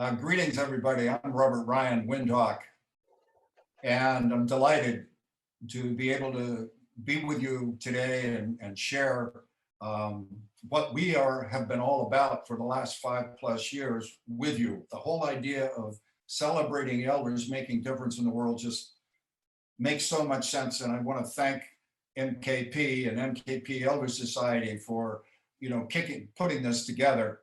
Greetings, everybody. I'm Robert Ryan, Windhawk, and I'm delighted to be able to be with you today and share what we have been all about for the last 5+ years with you. The whole idea of celebrating elders making difference in the world just makes so much sense, and I want to thank MKP and MKP Elder Society for putting this together.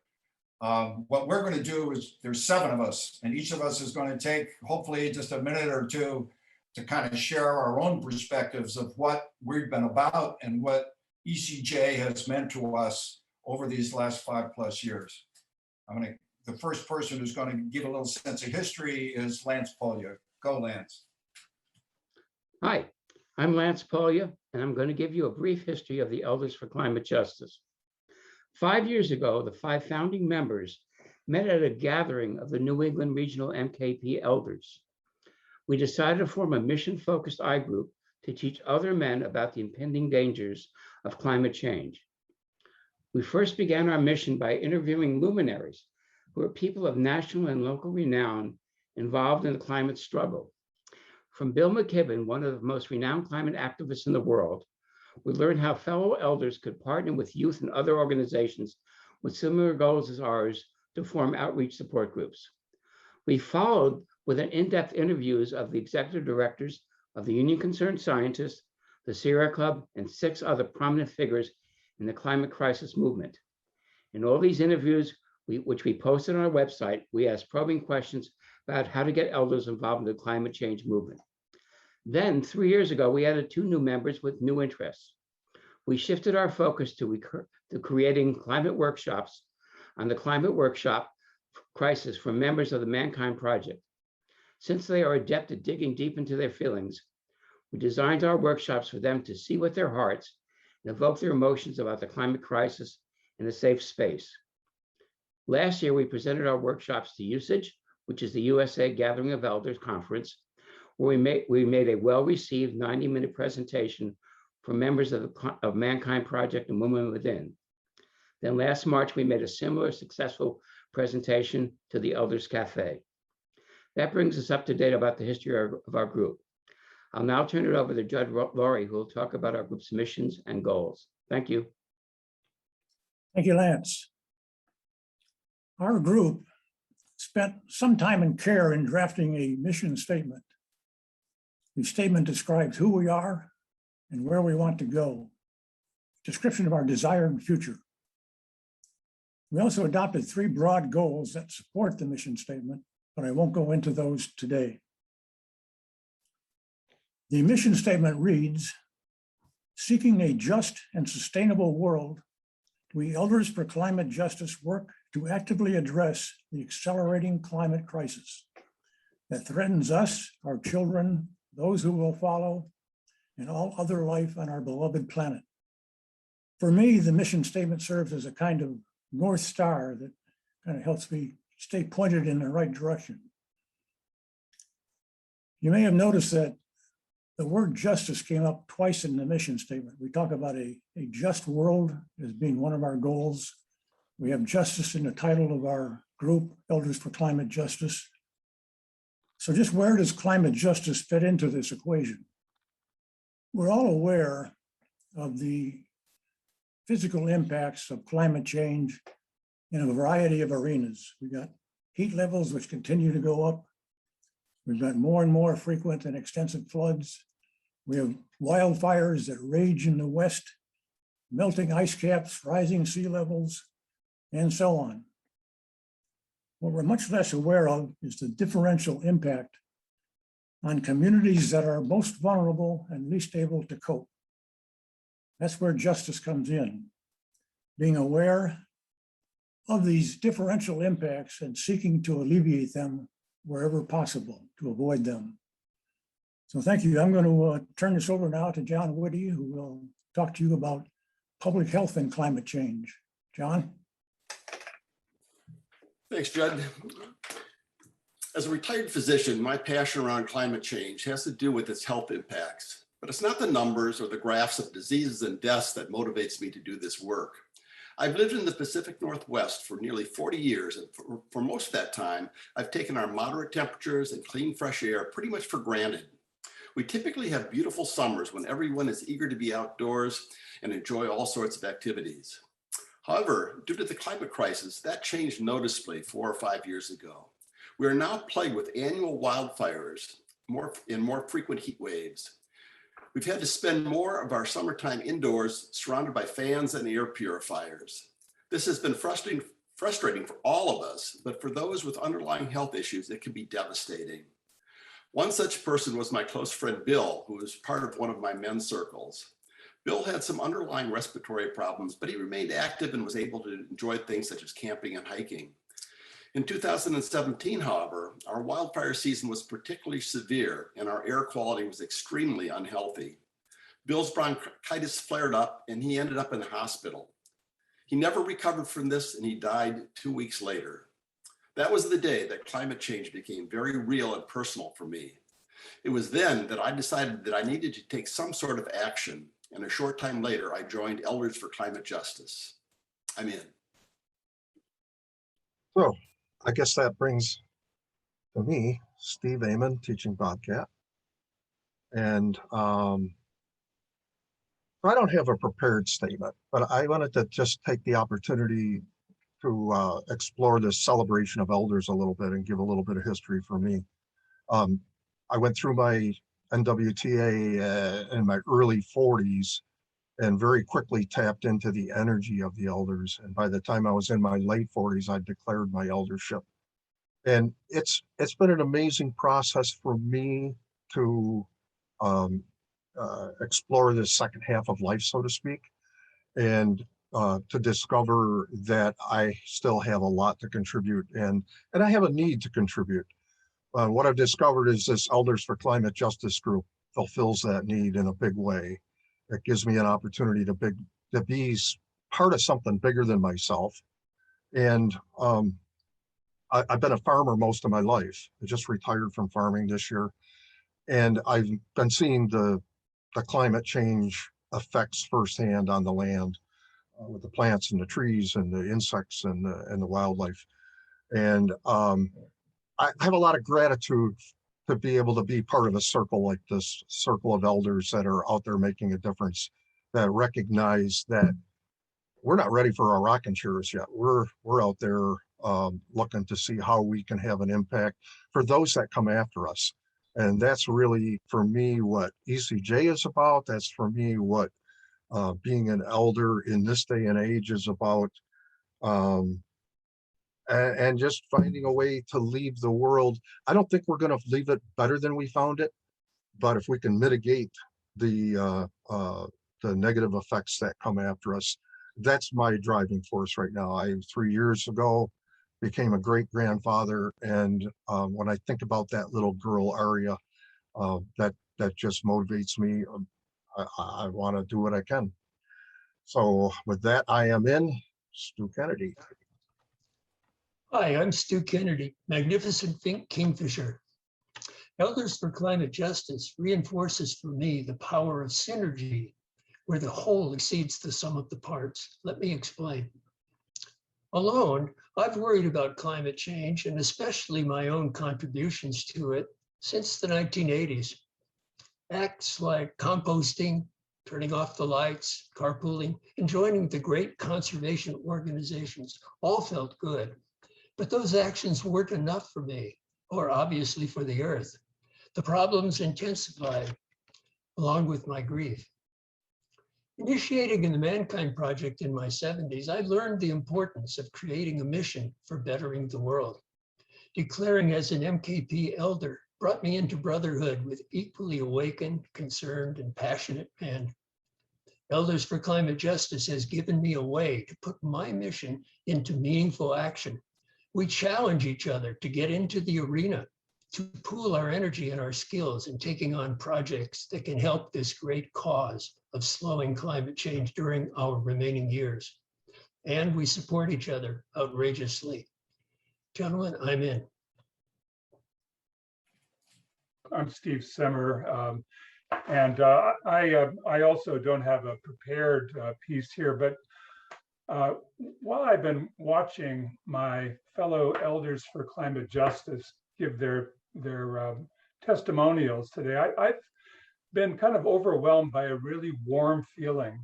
What we're going to do is there's 7 of us, and each of us is going to take hopefully just a minute or two to kind of share our own perspectives of what we've been about and what ECJ has meant to us over these last 5+ years. The first person who's going to give a little sense of history is Lance Polya. Go, Lance. Hi, I'm Lance Polya, and I'm going to give you a brief history of the Elders for Climate Justice. 5 years ago, the 5 founding members met at a gathering of the New England Regional MKP elders. We decided to form a mission-focused I-group to teach other men about the impending dangers of climate change. We first began our mission by interviewing luminaries who are people of national and local renown involved in the climate struggle. From Bill McKibben, one of the most renowned climate activists in the world, we learned how fellow elders could partner with youth and other organizations with similar goals as ours to form outreach support groups. We followed with an in-depth interviews of the executive directors of the Union Concerned Scientists, the Sierra Club, and 6 other prominent figures in the climate crisis movement. In all these interviews, which we posted on our website, we asked probing questions about how to get elders involved in the climate change movement. Then 3 years ago, we added 2 new members with new interests. We shifted our focus to creating climate workshops on the climate workshop crisis for members of the Mankind Project. Since they are adept at digging deep into their feelings, we designed our workshops for them to see with their hearts and evoke their emotions about the climate crisis in a safe space. Last year, we presented our workshops to Usage, which is the USA Gathering of Elders Conference, where we made a well-received 90-minute presentation for members of Mankind Project and Women Within. Then last March, we made a similar successful presentation to the Elders Cafe. That brings us up to date about the history of our group. I'll now turn it over to Judd Laurie, who will talk about our group's missions and goals. Thank you. Thank you, Lance. Our group spent some time and care in drafting a mission statement. The statement describes who we are and where we want to go, description of our desired future. We also adopted 3 broad goals that support the mission statement, but I won't go into those today. The mission statement reads, seeking a just and sustainable world, we Elders for Climate Justice work to actively address the accelerating climate crisis that threatens us, our children, those who will follow, and all other life on our beloved planet. For me, the mission statement serves as a kind of North Star that kind of helps me stay pointed in the right direction. You may have noticed that the word justice came up twice in the mission statement. We talk about a just world as being one of our goals. We have justice in the title of our group, Elders for Climate Justice. So just where does climate justice fit into this equation? We're all aware of the physical impacts of climate change in a variety of arenas. We've got heat levels which continue to go up. We've got more and more frequent and extensive floods. We have wildfires that rage in the West, melting ice caps, rising sea levels, and so on. What we're much less aware of is the differential impact on communities that are most vulnerable and least able to cope. That's where justice comes in, being aware of these differential impacts and seeking to alleviate them wherever possible to avoid them. So thank you. I'm going to turn this over now to John Woody, who will talk to you about public health and climate change. John? Thanks, Judd. As a retired physician, my passion around climate change has to do with its health impacts, but it's not the numbers or the graphs of diseases and deaths that motivates me to do this work. I've lived in the Pacific Northwest for nearly 40 years, and for most of that time, I've taken our moderate temperatures and clean, fresh air pretty much for granted. We typically have beautiful summers when everyone is eager to be outdoors and enjoy all sorts of activities. However, due to the climate crisis, that changed noticeably 4 or 5 years ago. We are now plagued with annual wildfires and more frequent heat waves. We've had to spend more of our summertime indoors surrounded by fans and air purifiers. This has been frustrating for all of us, but for those with underlying health issues, it can be devastating. One such person was my close friend, Bill, who was part of one of my men's circles. Bill had some underlying respiratory problems, but he remained active and was able to enjoy things such as camping and hiking. In 2017, however, our wildfire season was particularly severe and our air quality was extremely unhealthy. Bill's bronchitis flared up and he ended up in the hospital. He never recovered from this and he died 2 weeks later. That was the day that climate change became very real and personal for me. It was then that I decided that I needed to take some sort of action, and a short time later, I joined Elders for Climate Justice. I'm in. So I guess that brings to me, Steve Amon, teaching Bobcat. And I don't have a prepared statement, but I wanted to just take the opportunity to explore this celebration of elders a little bit and give a little bit of history for me. I went through my NWTA in my early 40s and very quickly tapped into the energy of the elders. And by the time I was in my late 40s, I declared my eldership. And it's been an amazing process for me to explore the second half of life, so to speak, and to discover that I still have a lot to contribute and I have a need to contribute. What I've discovered is this Elders for Climate Justice group fulfills that need in a big way. It gives me an opportunity to be part of something bigger than myself. And I've been a farmer most of my life. I just retired from farming this year. And I've been seeing the climate change effects firsthand on the land with the plants and the trees and the insects and the wildlife. And I have a lot of gratitude to be able to be part of a circle like this, circle of elders that are out there making a difference, that recognize that we're not ready for our rocking chairs yet. We're out there looking to see how we can have an impact for those that come after us. And that's really, for me, what ECJ is about. That's for me what being an elder in this day and age is about. And just finding a way to leave the world. I don't think we're going to leave it better than we found it, but if we can mitigate the negative effects that come after us, that's my driving force right now. 3 years ago became a great grandfather, and when I think about that little girl Aria, that just motivates me. I want to do what I can. So with that, I am in. Stu Kennedy. Hi, I'm Stu Kennedy, Magnificent Kingfisher. Elders for Climate Justice reinforces for me the power of synergy, where the whole exceeds the sum of the parts. Let me explain. Alone, I've worried about climate change and especially my own contributions to it since the 1980s. Acts like composting, turning off the lights, carpooling, and joining the great conservation organizations all felt good. But those actions weren't enough for me, or obviously for the earth. The problems intensified, along with my grief. Initiating in the Mankind Project in my 70s, I learned the importance of creating a mission for bettering the world. Declaring as an MKP elder brought me into brotherhood with equally awakened, concerned, and passionate men. Elders for Climate Justice has given me a way to put my mission into meaningful action. We challenge each other to get into the arena, to pool our energy and our skills in taking on projects that can help this great cause of slowing climate change during our remaining years. And we support each other outrageously. Gentlemen, I'm in. I'm Steve Semmer, and I also don't have a prepared piece here, but While I've been watching my fellow elders for climate justice give their testimonials today, I've been kind of overwhelmed by a really warm feeling.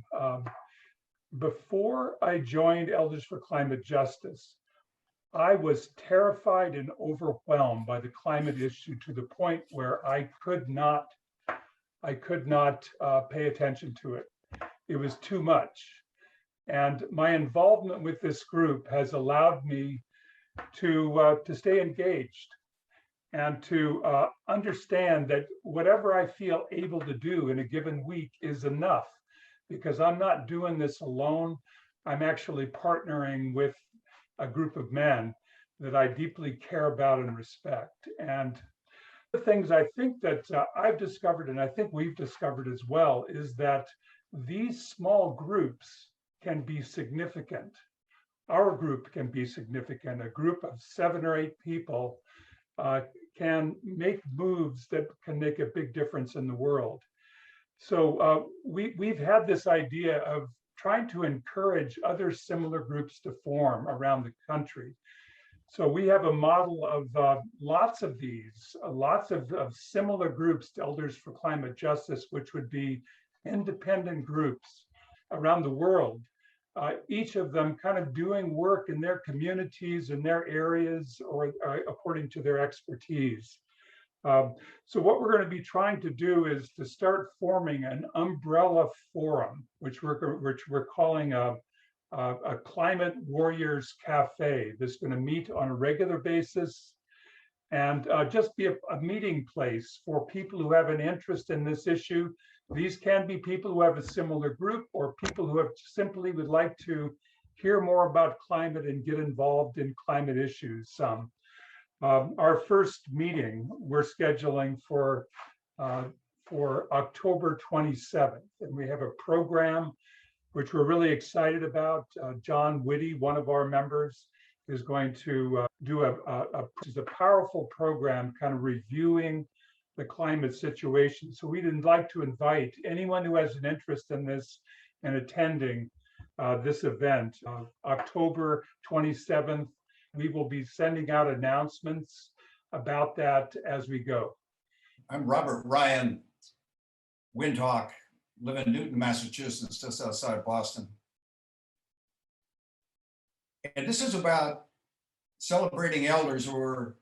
Before I joined Elders for Climate Justice, I was terrified and overwhelmed by the climate issue to the point where I could not pay attention to it. It was too much. And my involvement with this group has allowed me to stay engaged and to understand that whatever I feel able to do in a given week is enough, because I'm not doing this alone. I'm actually partnering with a group of men that I deeply care about and respect. And the things I think that I've discovered, and I think we've discovered as well, is that these small groups can be significant. Our group can be significant. A group of 7 or 8 people can make moves that can make a big difference in the world. So we've had this idea of trying to encourage other similar groups to form around the country. So we have a model of lots of these, lots of similar groups to Elders for Climate Justice, which would be independent groups around the world, each of them kind of doing work in their communities, in their areas, or according to their expertise. So what we're going to be trying to do is to start forming an umbrella forum, which we're calling a Climate Warriors Cafe. That's going to meet on a regular basis and just be a meeting place for people who have an interest in this issue. These can be people who have a similar group or people who have simply would like to hear more about climate and get involved in climate issues. Our first meeting we're scheduling for October 27th, and we have a program which we're really excited about. John Whitty, one of our members, is going to do a powerful program kind of reviewing the climate situation. So we'd like to invite anyone who has an interest in this and attending this event, October 27th. We will be sending out announcements about that as we go. I'm Robert Ryan Windhawk, live in Newton, Massachusetts, just outside Boston. And this is about celebrating elders who are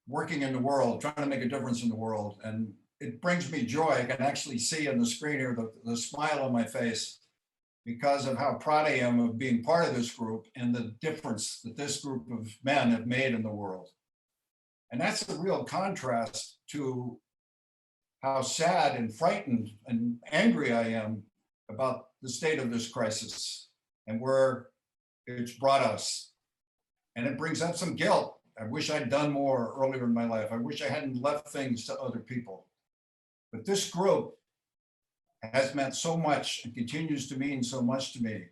working in the world, trying to make a difference in the world. And it brings me joy. I can actually see on the screen here the smile on my face because of how proud I am of being part of this group and the difference that this group of men have made in the world. And that's a real contrast to how sad and frightened and angry I am about the state of this crisis and where it's brought us. And it brings up some guilt. I wish I'd done more earlier in my life. I wish I hadn't left things to other people. But this group has meant so much and continues to mean so much to me.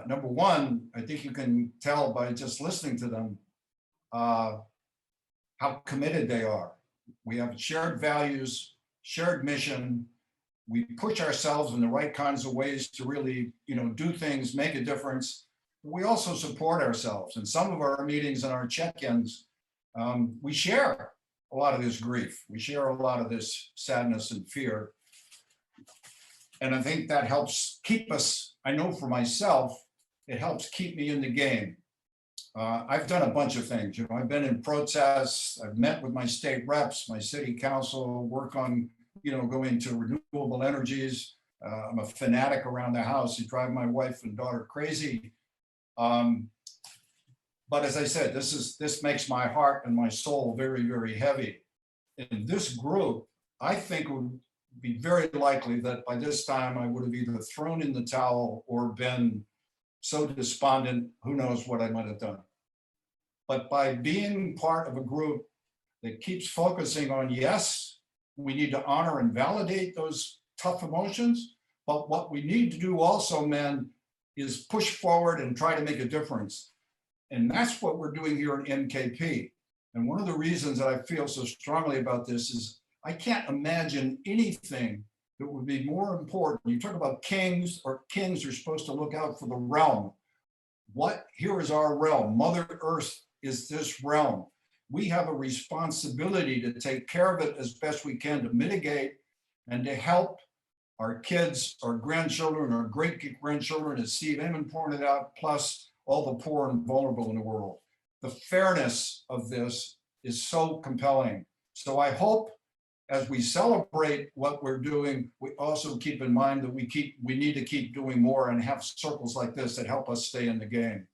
Number one, I think you can tell by just listening to them how committed they are. We have shared values, shared mission. We push ourselves in the right kinds of ways to really, do things, make a difference. We also support ourselves. In some of our meetings and our check-ins, we share a lot of this grief. We share a lot of this sadness and fear. And I think that helps keep us, I know for myself, it helps keep me in the game. I've done a bunch of things. I've been in protests. I've met with my state reps, my city council, work on, going to renewable energies. I'm a fanatic around the house. You drive my wife and daughter crazy. But as I said, this makes my heart and my soul very, very heavy. In this group, I think would be very likely that by this time I would have either thrown in the towel or been so despondent, who knows what I might have done. But by being part of a group that keeps focusing on, yes, we need to honor and validate those tough emotions, but what we need to do also, men, is push forward and try to make a difference. And that's what we're doing here at MKP. And one of the reasons that I feel so strongly about this is I can't imagine anything that would be more important. You talk about kings, or kings are supposed to look out for the realm. Here is our realm. Mother Earth is this realm. We have a responsibility to take care of it as best we can, to mitigate and to help our kids, our grandchildren, our great-grandchildren, as Steve Ammon pointed out, plus all the poor and vulnerable in the world. The fairness of this is so compelling. So I hope as we celebrate what we're doing, we also keep in mind that we need to keep doing more and have circles like this that help us stay in the game.